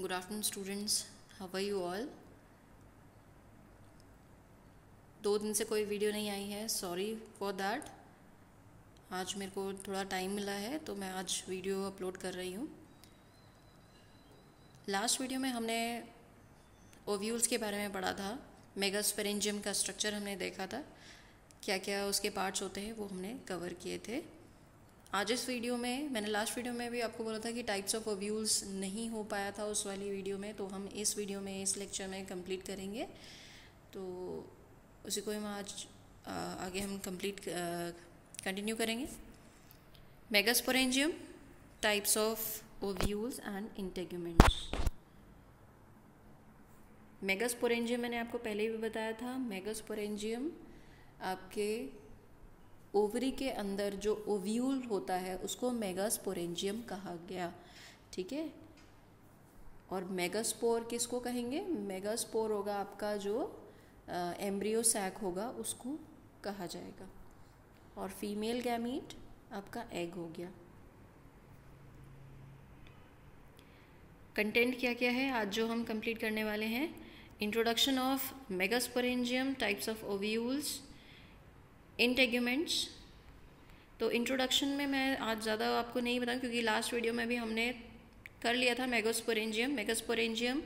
Good afternoon students, how are you all? 2 दिन से कोई वीडियो नहीं आई है, सॉरी फॉर दैट। आज मेरे को थोड़ा टाइम मिला है तो मैं आज वीडियो अपलोड कर रही हूँ। लास्ट वीडियो में हमने ओव्यूल्स के बारे में पढ़ा था, मेगास्पेरेंजियम का स्ट्रक्चर हमने देखा था, क्या क्या उसके पार्ट्स होते हैं वो हमने कवर किए थे। आज इस वीडियो में मैंने लास्ट वीडियो में भी आपको बोला था कि टाइप्स ऑफ ओव्यूल्स नहीं हो पाया था उस वाली वीडियो में, तो हम इस वीडियो में इस लेक्चर में कंप्लीट करेंगे। तो उसी को हम आज आगे हम कंटिन्यू करेंगे। Megasporangium, types of ovules and integuments. Megasporangium मैंने आपको पहले भी बताया था। मेगास्पोरेंजियम आपके ओवरी के अंदर जो ओव्यूल होता है उसको मेगास्पोरेंजियम कहा गया, ठीक है। और मेगास्पोर किसको कहेंगे? मेगास्पोर होगा आपका जो एम्ब्रियो सैक होगा उसको कहा जाएगा, और फीमेल गैमीट आपका एग हो गया। कंटेंट क्या क्या है आज जो हम कंप्लीट करने वाले हैं? Introduction of megasporangium, types of ovules, integuments. तो इंट्रोडक्शन में मैं आज ज़्यादा आपको नहीं बताऊँ क्योंकि लास्ट वीडियो में भी हमने कर लिया था मेगास्पोरेंजियम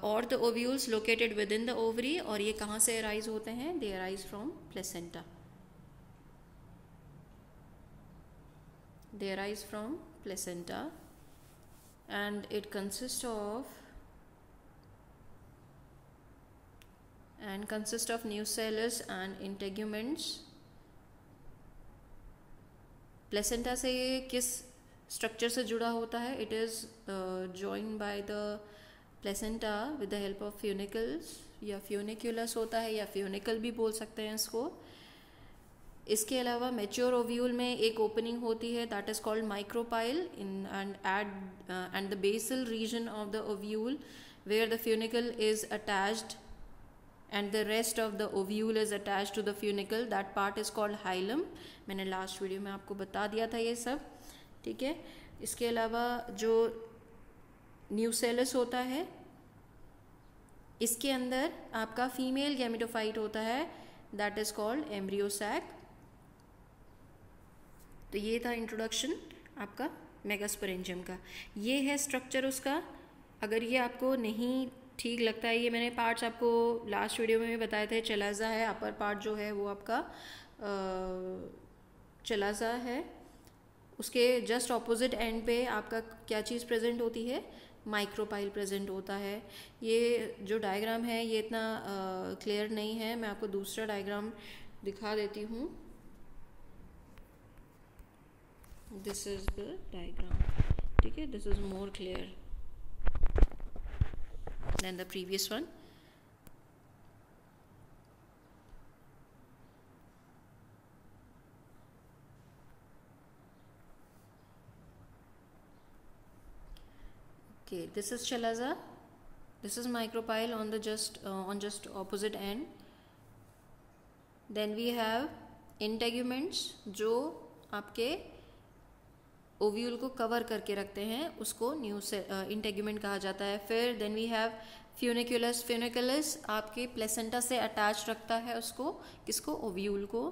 और the ovules located with in the ovary. और ये कहाँ से अराइज होते हैं? दे arise from placenta. They arise from placenta and it consists of nucellus and integuments. Placenta से ये किस स्ट्रक्चर से जुड़ा होता है? It is joined by the placenta with the help of फ्यूनिकल्स, या फ्यूनिकुलस होता है या फ्यूनिकल भी बोल सकते हैं इसको। इसके अलावा मैच्योर ओव्यूल में एक ओपनिंग होती है that is called micropyle in and the basal region of the ovule where the funicle is attached and the rest of the ovule is attached to the funicle, that part is called hilum। मैंने last video में आपको बता दिया था ये सब, ठीक है। इसके अलावा जो न्यूसेलस होता है इसके अंदर आपका फीमेल गैमेटोफाइट होता है, that is called embryo sac. तो ये था इंट्रोडक्शन आपका मेगास्पोरेंजियम का। ये है स्ट्रक्चर उसका। अगर ये आपको नहीं ठीक लगता है, ये मैंने पार्ट्स आपको लास्ट वीडियो में भी बताए थे। चलाजा है, अपर पार्ट जो है वो आपका चलाजा है, उसके जस्ट ऑपोजिट एंड पे आपका क्या चीज़ प्रेजेंट होती है? माइक्रोपाइल प्रेजेंट होता है। ये जो डायग्राम है ये इतना क्लियर नहीं है, मैं आपको दूसरा डायग्राम दिखा देती हूँ। दिस इज द डायग्राम, ठीक है। This is more clear than the previous one। Okay, this is chalaza, this is micropyle on the just opposite end। then we have integuments जो आपके ओव्यूल को कवर करके रखते हैं, उसको इंटेगुमेंट कहा जाता है। फिर then we have funiculus. Funiculus आपके प्लेसेंटा से अटैच रखता है उसको, किसको? ओव्यूल को।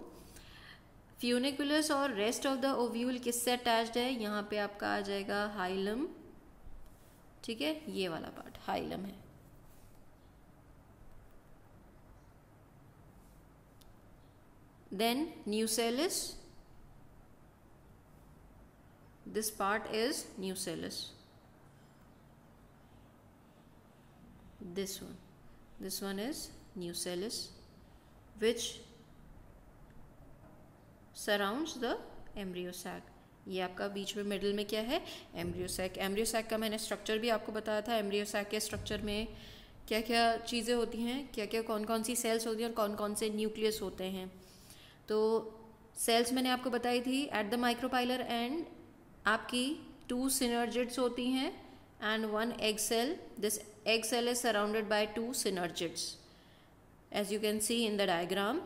फ्यूनिकुलस और रेस्ट ऑफ द ओव्यूल किससे अटैच्ड है? यहाँ पे आपका आ जाएगा हाइलम, ठीक है। ये वाला पार्ट हाइलम है। Then nucellus, this part is nucellus। this one is nucellus which surrounds the embryo sac। ये आपका बीच में मिडिल में क्या है? Embryo sac. एम्ब्रियो सैक का मैंने स्ट्रक्चर भी आपको बताया था। एम्ब्रियो सैक के स्ट्रक्चर में क्या क्या चीज़ें होती हैं, क्या क्या कौन कौन सी सेल्स होती हैं और कौन कौन से न्यूक्लियस होते हैं। तो सेल्स मैंने आपको बताई थी। एट द माइक्रोपाइलर एंड आपकी 2 synergids होती हैं and 1 egg cell। this egg cell is surrounded by 2 synergids as you can see in the diagram।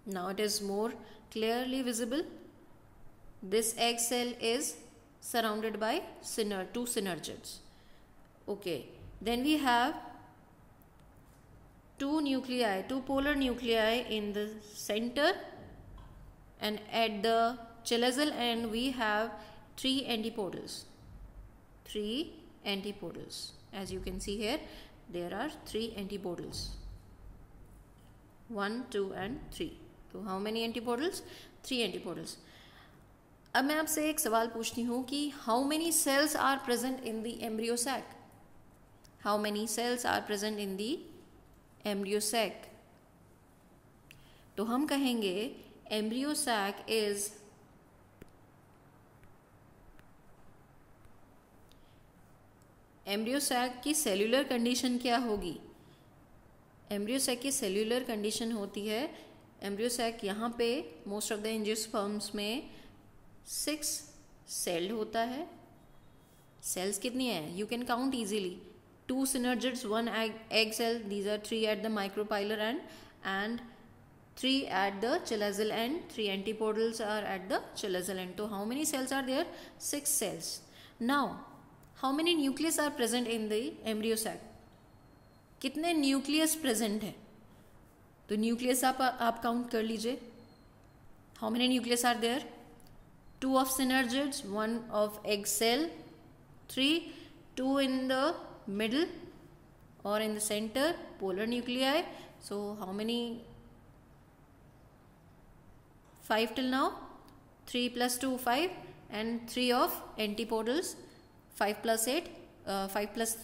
now it is more clearly visible। This egg cell is surrounded by two synergids. Okay, then we have two polar nuclei in the center, and at the chelazal end we have three antipodals. As you can see here, there are three antipodals, 1, 2 and 3. तो how many antipodals? 3 antipodals. अब मैं आपसे एक सवाल पूछती हूँ कि how many cells are present in the embryo sac? How many cells are present in the embryo sac? तो हम कहेंगे embryo sac is embryo sac की सेल्यूलर कंडीशन क्या होगी? एम्ब्रियो सैक की सेल्यूलर कंडीशन होती है, एम्ब्रियो सैक यहाँ पे मोस्ट ऑफ द एंजियोस्पर्म्स में 6 सेल्ड होता है. सेल्स कितनी है? You can count easily. 2 synergids, 1 egg cell. These are 3 at the micropylar end and 3 at the chelazal end. 3 antipodals are at the chelazal end. So how many cells are there? 6 cells. Now how many nucleus are present in the embryo sac? कितने nucleus present है? तो nucleus आप count कर लीजिए. How many nucleus are there? 2 of synergids, 1 of egg cell, 3, 2 in the middle or in the center, polar nuclei. So how many? 5 till now. 3 plus 2, 5, and 3 of antipodals. 5 plus 8, 5 plus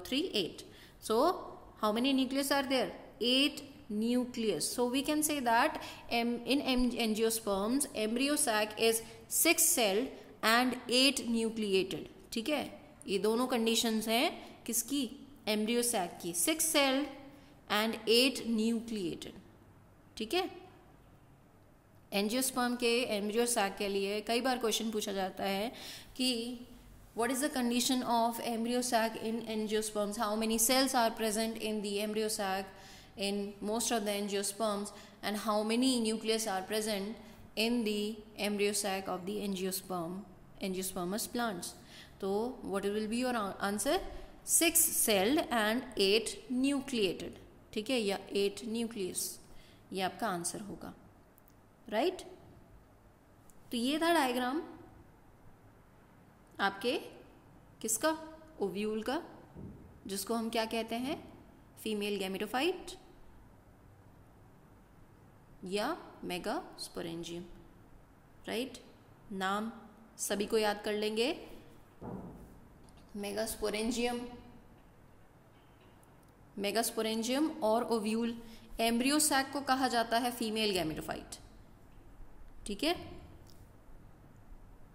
3, 8. So how many nucleus are there? 8 nucleus. So we can say that in angiosperms, embryo sac is 6 celled and 8 nucleated. ठीक है, ये दोनों conditions हैं किसकी? embryo sac की. 6 celled and 8 nucleated. ठीक है. Angiosperm के एम्ब्रियो सैक के लिए कई बार क्वेश्चन पूछा जाता है कि what is the condition of embryo sac in angiosperms? How many cells are present in the embryo sac in most of the angiosperms, and how many nucleus are present in the embryo sac of the angiospermous plants? So what will be your answer? 6 celled and 8 nucleated. ठीक है, या 8 nucleus, ये आपका answer होगा. Right? तो ये था diagram आपके किसका? ओव्यूल का, जिसको हम क्या कहते हैं? फीमेल गैमेटोफाइट या मेगास्पोरेंजियम. राइट? नाम सभी को याद कर लेंगे. मेगास्पोरेंजियम और ओव्यूल. एम्ब्रियो सैक को कहा जाता है फीमेल गैमेटोफाइट. ठीक है,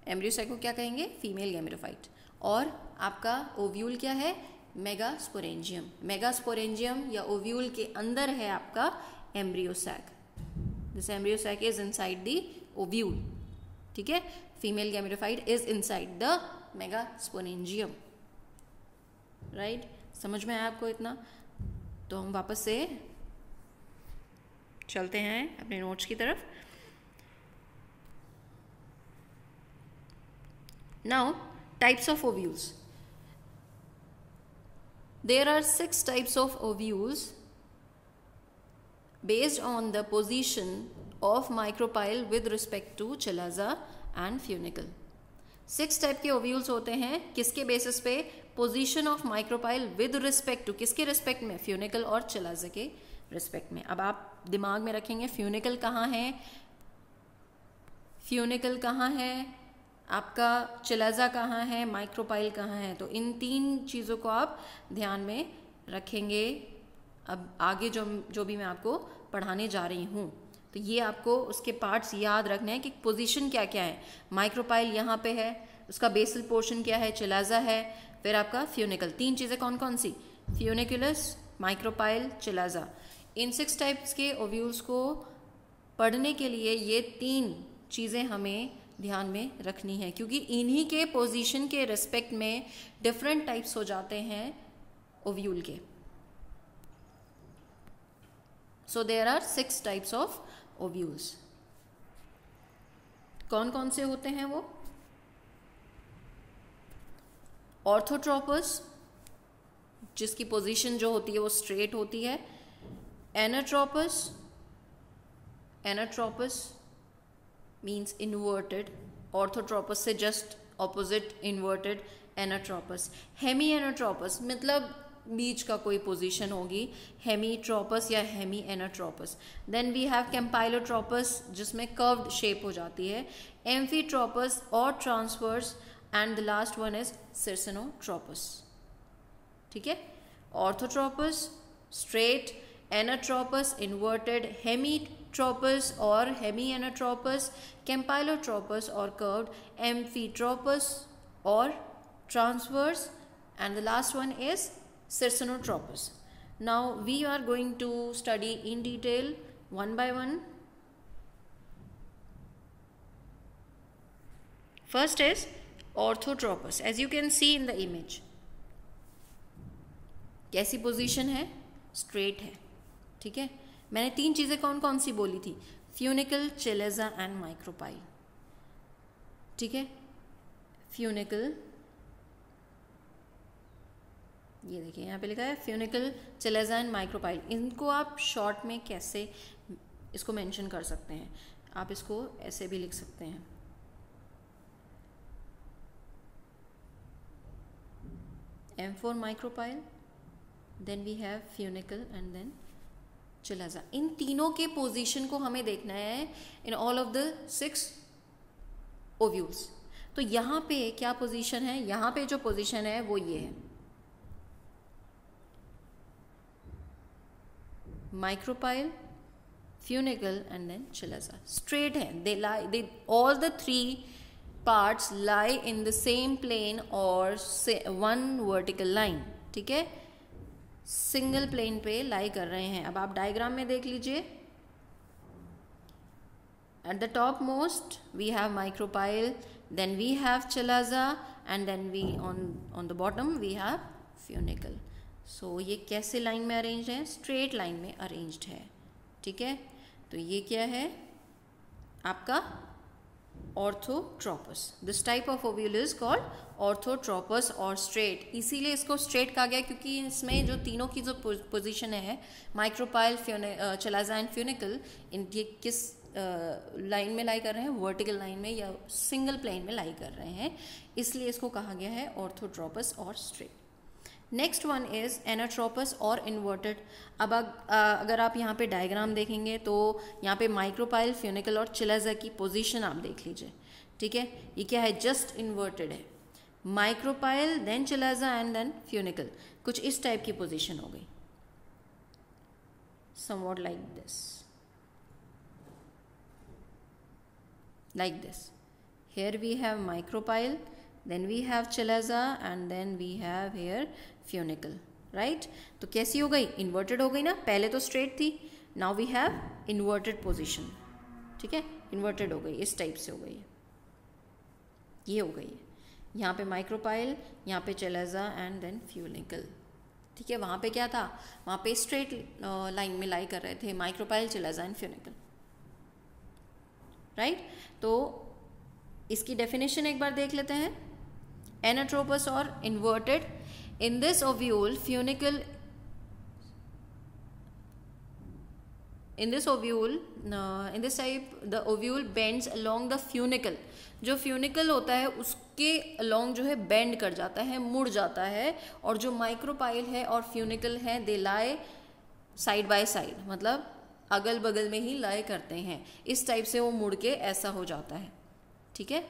एम्ब्रियो सैक को क्या कहेंगे? Female gametophyte. और आपका ओव्यूल क्या है? मेगास्पोरेंजियम. मेगास्पोरेंजियम या ओव्यूल के अंदर है आपका embryo sac. This embryo sac is inside the ovule. ठीक है, female gametophyte is inside the megasporangium. Right? समझ में आया आपको इतना? तो हम वापस से चलते हैं अपने नोट्स की तरफ. Now, types of ovules. There are 6 types of ovules based on the position of micropyle with respect to chalaza and funicle. 6 type के ओव्यूल्स होते हैं. किसके बेसिस पे? Position of micropyle with respect to. किसके respect में? Funicle और chalaza के respect में. अब आप दिमाग में रखेंगे फ्यूनिकल कहाँ है, फ्यूनिकल कहाँ है, आपका चलाजा कहाँ है, माइक्रोपाइल कहाँ है. तो इन 3 चीज़ों को आप ध्यान में रखेंगे. अब आगे जो भी मैं आपको पढ़ाने जा रही हूँ, तो ये आपको उसके पार्ट्स याद रखने हैं कि पोजीशन क्या क्या है. माइक्रोपाइल यहाँ पे है, उसका बेसल पोर्शन क्या है, चलाजा है, फिर आपका फ्यूनिकल. 3 चीज़ें कौन कौन सी? Funiculus, micropyle, chalaza. इन 6 टाइप्स के ओव्यूल्स को पढ़ने के लिए ये 3 चीज़ें हमें ध्यान में रखनी है, क्योंकि इन्हीं के पोजीशन के रिस्पेक्ट में डिफरेंट टाइप्स हो जाते हैं ओव्यूल के. So there are 6 types of ovules. कौन कौन से होते हैं वो? ऑर्थोट्रोपस, जिसकी पोजीशन जो होती है वो स्ट्रेट होती है. Anatropous, anatropous means inverted. Orthotropous से just opposite inverted anatropous. Hemi anatropous मतलब बीच का कोई पोजीशन होगी, हेमीट्रोपस या hemi anatropous. Then we have campylotropous जिसमें कर्व्ड शेप हो जाती है. एम्फीट्रोपस और transverse. And the last one is circinotropous. ठीक है. Orthotropous straight, anatropous inverted, hemitropous और हेमी एनाट्रोपस, कैम्पाइलोट्रोपस और कर्व्ड, एम्फीट्रोपस और transverse, and the last one is Cirsonotropus. Now we are going to study in detail one by one. First is Orthotropus. As you can see in the image, कैसी position है? Straight है. ठीक है. मैंने 3 चीज़ें कौन कौन सी बोली थी? Funicle, चेलेजा and micropyle. ठीक है. फ्यूनिकल, ये देखिए यहाँ पे लिखा है फ्यूनिकल, चेलेजा एंड माइक्रोपाइल. इनको आप शॉर्ट में कैसे इसको मेंशन कर सकते हैं? आप इसको ऐसे भी लिख सकते हैं. M4 micropyle, then we have funicle and then chalaza. इन तीनों के पोजीशन को हमें देखना है in all of the 6 ovules. तो यहाँ पे क्या पोजीशन है? यहाँ पे जो पोजीशन है वो ये है. Micropyle, funicle and then chalaza. Straight है. They all the 3 parts lie in the same plane or say one vertical line. ठीक है. सिंगल प्लेन पे लाई कर रहे हैं. अब आप डायग्राम में देख लीजिए. At the top most we have micropyle, then we have chalaza and then we on the bottom we have funicle. सो ये कैसे लाइन में अरेंज्ड है? स्ट्रेट लाइन में अरेंज्ड है. ठीक है. तो ये क्या है आपका? Orthotropous. This type of ovule is called orthotropous और स्ट्रेट. इसीलिए इसको स्ट्रेट कहा गया क्योंकि इसमें जो तीनों की जो पोजीशन है, माइक्रोपाइल, चेलेजा एंड फ्यूनिकल, इनके किस लाइन में लाई कर रहे हैं? वर्टिकल लाइन में या सिंगल प्लेन में लाई कर रहे हैं. इसलिए इसको कहा गया है ऑर्थोट्रोपस और straight. Next one is anatropous और इन्वर्टेड. अब अगर आप यहाँ पे डायग्राम देखेंगे तो यहाँ पे माइक्रोपाइल, फ्यूनिकल और चेलेजा की पोजीशन आप देख लीजिए. ठीक है. ये क्या है? जस्ट इन्वर्टेड है. Micropyle, then chalaza and then funicle. कुछ इस टाइप की पोजीशन हो गई. Somewhat like this, like this. Here we have micropyle, then we have chalaza and then we have here funicle. Right. तो कैसी हो गई? इन्वर्टेड हो गई ना. पहले तो स्ट्रेट थी. Now we have inverted position. ठीक है. इन्वर्टेड हो गई. इस टाइप से हो गई. ये हो गई है. यहाँ पे माइक्रोपाइल, यहाँ पे चेलेजा एंड देन फ्यूनिकल. ठीक है. वहाँ पे क्या था? वहाँ पे स्ट्रेट लाइन में लाई कर रहे थे माइक्रोपाइल, चेलेजा एंड फ्यूनिकल. राइट. तो इसकी डेफिनेशन एक बार देख लेते हैं. एनाट्रोपस और inverted. In this ovule, funicle. In this type, the ovule bends along the funicle. जो फ्यूनिकल होता है उसके along जो है बेंड कर जाता है, मुड़ जाता है. और जो माइक्रोपाइल है और फ्यूनिकल है, दे लाई साइड बाय साइड, मतलब अगल बगल में ही लाई करते हैं. इस टाइप से वो मुड़ के ऐसा हो जाता है. ठीक है.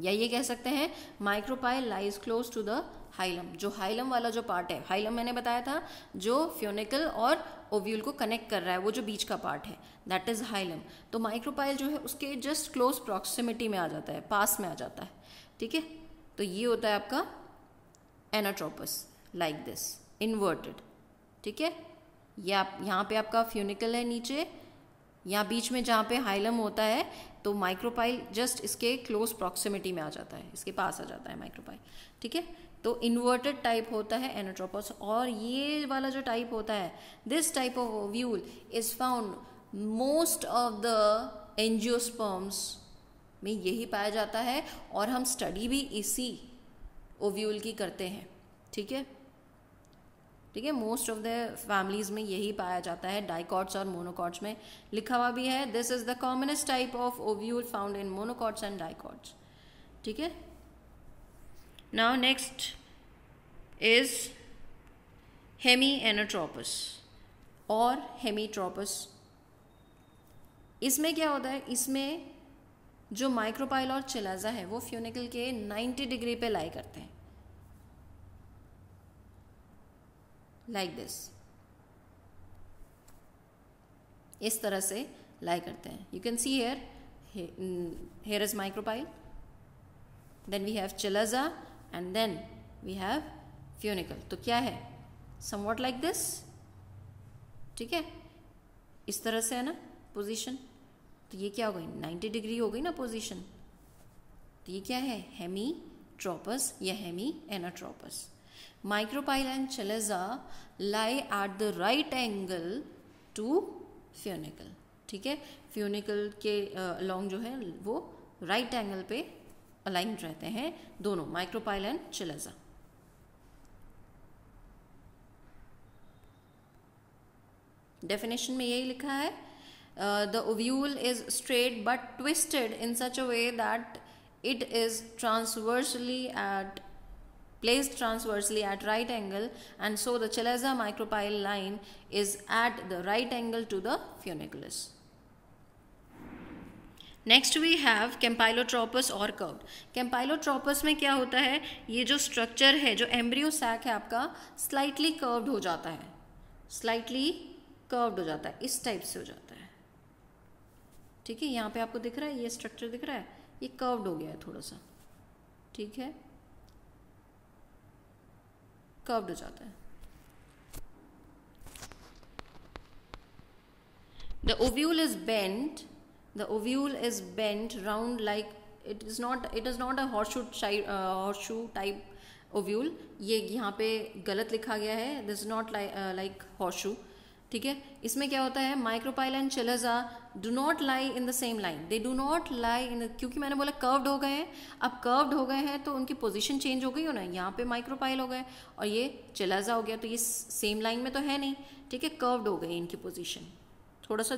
या ये कह सकते हैं micropyle lies close to the hilum. जो हाइलम वाला जो पार्ट है, हाइलम मैंने बताया था जो फ्यूनिकल और ओव्यूल को कनेक्ट कर रहा है, वो जो बीच का पार्ट है, दैट इज हाइलम. तो माइक्रोपाइल जो है उसके जस्ट क्लोज प्रॉक्सिमिटी में आ जाता है, पास में आ जाता है. ठीक है. तो ये होता है आपका एनाट्रोपस, लाइक दिस, इन्वर्टेड. ठीक है. ये आप यहाँ पे आपका फ्यूनिकल है नीचे, यहाँ बीच में जहाँ पे हाइलम होता है, तो माइक्रोपाइल जस्ट इसके क्लोज प्रॉक्सिमिटी में आ जाता है, इसके पास आ जाता है माइक्रोपाइल. ठीक है. तो इन्वर्टेड टाइप होता है एनाट्रोपस. और ये वाला जो टाइप होता है, this type of ovule is found most of the angiosperms में यही पाया जाता है, और हम स्टडी भी इसी ओव्यूल की करते हैं। ठीक है, ठीक है, मोस्ट ऑफ द फैमिलीज में यही पाया जाता है, डाइकॉट्स और मोनोकॉट्स में लिखा हुआ भी है, this is the commonest type of ovule found in monocots and dicots. ठीक है, नाउ नेक्स्ट इज हेमीएनोट्रोपस और हेमीट्रोपस। इसमें क्या होता है, इसमें जो माइक्रोपाइल और चिलाजा है वो फ्यूनिकल के 90 डिग्री पे लाई करते हैं, लाइक दिस, इस तरह से लाई करते हैं। You can see here is micropyle, then we have chalaza and then we have funicle. तो क्या है, समवॉट लाइक दिस। ठीक है, इस तरह से है ना पोजीशन। तो ये क्या हो गई, 90 डिग्री हो गई ना पोजीशन। तो ये क्या है, हेमीट्रोपस या हेमीएनोट्रोपस। Micropyle and chalaza lie at the right angle to funicle। ठीक है, फ्यूनिकल के अलॉन्ग जो है वो राइट एंगल पे अलाइन रहते हैं दोनों, माइक्रोपाइल एंड चिलाजा। डेफिनेशन में यही लिखा है, the ovule is straight but twisted in such a way that it is placed transversely at right angle, and so the chilaza micropyle line is at the right angle to the funiculus. Next we have campylotropous और curved। campylotropous में क्या होता है, ये जो structure है, जो embryo sac है आपका, स्लाइटली कर्व्ड हो जाता है, स्लाइटली कर्व्ड हो जाता है, इस टाइप से हो जाता है। ठीक है, यहाँ पे आपको दिख रहा है, ये स्ट्रक्चर दिख रहा है, ये कर्व्ड हो गया है थोड़ा सा। ठीक है, कर्व्ड हो जाता है। The ovule is bent. The ovule is bent round like it is not a horseshoe type ovule। ये यहाँ पे गलत लिखा गया है, this is not like horseshoe। ठीक है, इसमें क्या होता है, micropyle and chalaza do not lie in the same line, they do not lie in, क्योंकि मैंने बोला कर्व्ड हो गए हैं। अब कर्व्ड हो गए हैं तो उनकी पोजीशन चेंज हो गई हो ना, यहाँ पे माइक्रोपाइल हो गए और ये चिलाजा हो गया, तो ये सेम लाइन में तो है नहीं। ठीक है, कर्व्ड हो गई इनकी पोजीशन, थोड़ा सा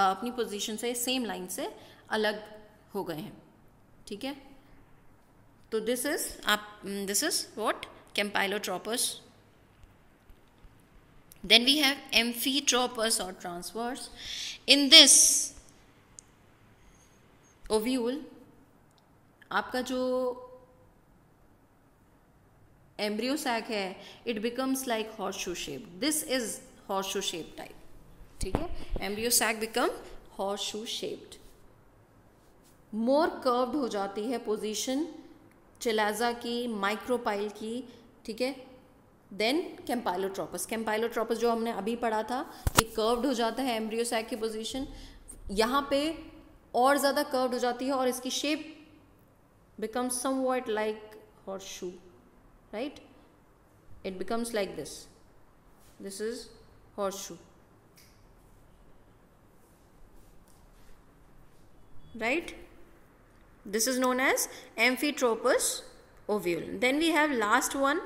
अपनी पोजीशन से सेम लाइन से अलग हो गए हैं। ठीक है, तो this is what campylotropous। Then we have amphitropous or transverse। In this ovule आपका जो embryo sac है, it becomes like horseshoe shaped। This is horseshoe shaped type। ठीक है, embryo sac become horseshoe shaped। more curved हो जाती है position चिलाजा की, micropyle की। ठीक है, देन कैम्पाइलोट्रोपस। कैम्पाइलोट्रोपस जो हमने अभी पढ़ा था, ये कर्व्ड हो जाता है एम्ब्रियो सैक की पोजीशन, यहाँ पे और ज़्यादा कर्व्ड हो जाती है और इसकी shape becomes somewhat like horseshoe, right? It becomes like this। This is horseshoe, right? This is known as amphitropous ovule। Then we have last one।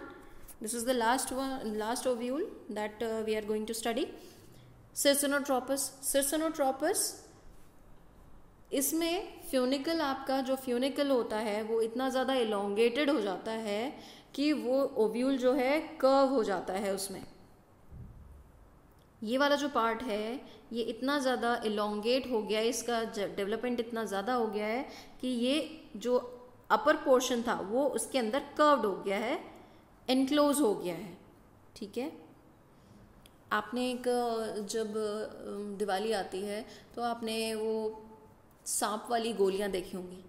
This is the last ovule that we are going to study, Circinotropous। Circinotropous, इसमें funicle, आपका जो funicle होता है वो इतना ज़्यादा elongated हो जाता है कि वो ओव्यूल जो है कर्व हो जाता है उसमें। ये वाला जो पार्ट है ये इतना ज़्यादा इलोंगेट हो गया है, इसका डेवलपमेंट इतना ज़्यादा हो गया है कि ये जो अपर पोर्शन था वो उसके अंदर कर्व्ड हो गया है, एनक्लोज हो गया है। ठीक है, आपने एक जब दिवाली आती है तो आपने वो सांप वाली गोलियां देखी होंगी।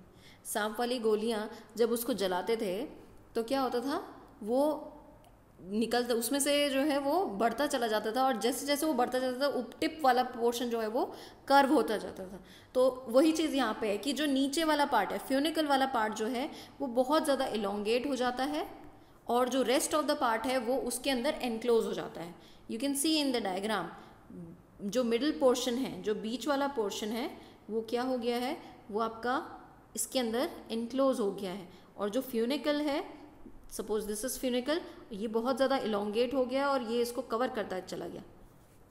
सांप वाली गोलियां जब उसको जलाते थे तो क्या होता था, वो निकलता, उसमें से जो है वो बढ़ता चला जाता था, और जैसे जैसे वो बढ़ता जाता था टिप वाला पोर्शन जो है वो कर्व होता जाता था। तो वही चीज़ यहाँ पे है कि जो नीचे वाला पार्ट है, फ्यूनिकल वाला पार्ट जो है वो बहुत ज़्यादा इलोंगेट हो जाता है, और जो रेस्ट ऑफ द पार्ट है वो उसके अंदर एनक्लोज हो जाता है। You can C in the diagram, जो मिडिल पोर्शन है, जो बीच वाला पोर्शन है, वो क्या हो गया है, वो आपका इसके अंदर इनक्लोज हो गया है। और जो फ्यूनिकल है, सपोज दिस इज फ्यूनिकल, ये बहुत ज़्यादा इलोंगेट हो गया और ये इसको कवर करता चला गया,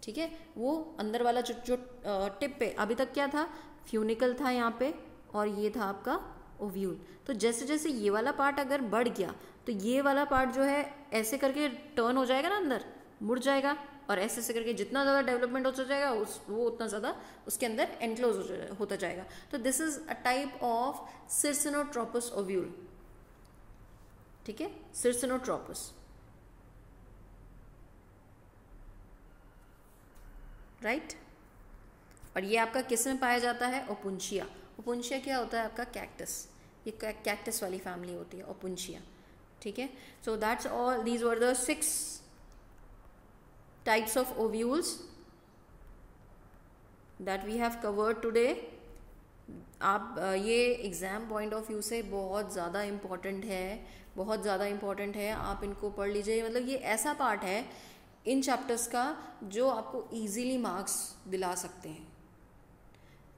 ठीक है। वो अंदर वाला जो टिप पे अभी तक क्या था, फ्यूनिकल था यहाँ पे, और ये था आपका ओव्यूल। तो जैसे जैसे ये वाला पार्ट अगर बढ़ गया तो ये वाला पार्ट जो है ऐसे करके टर्न हो जाएगा ना, अंदर मुड़ जाएगा, और ऐसे ऐसे करके जितना ज़्यादा डेवलपमेंट होता जाएगा वो उतना ज़्यादा उसके अंदर एनक्लोज होता जाएगा। तो this is a type of circinotropous ovule, ठीक है, सिरसिनोट्रोपस, राइट। और ये आपका किस में पाया जाता है, ओपुंशिया। ओपुंशिया क्या होता है आपका, कैक्टस, ये कैक्टस वाली फैमिली होती है ओपुंशिया, ठीक है। So that's all, these were the 6 types of ovules that we have covered today. आप ये एग्ज़ाम पॉइंट ऑफ व्यू से बहुत ज़्यादा इम्पॉर्टेंट है, बहुत ज़्यादा इम्पॉर्टेंट है, आप इनको पढ़ लीजिए। मतलब ये ऐसा पार्ट है इन चैप्टर्स का जो आपको इजीली मार्क्स दिला सकते हैं,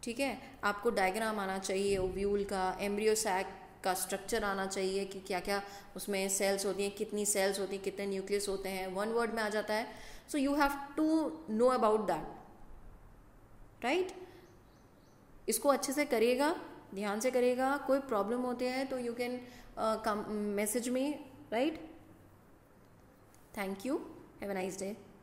ठीक है। आपको डायग्राम आना चाहिए ओव्यूल का, एम्ब्रियो सैक का स्ट्रक्चर आना चाहिए कि क्या क्या उसमें सेल्स होती हैं, कितनी सेल्स होती हैं, कितने न्यूक्लियस होते हैं, वन वर्ड में आ जाता है। So you have to know about that, right. इसको अच्छे से करिएगा, ध्यान से करिएगा। कोई प्रॉब्लम होती है तो you can message me, right. Thank you, have a nice day.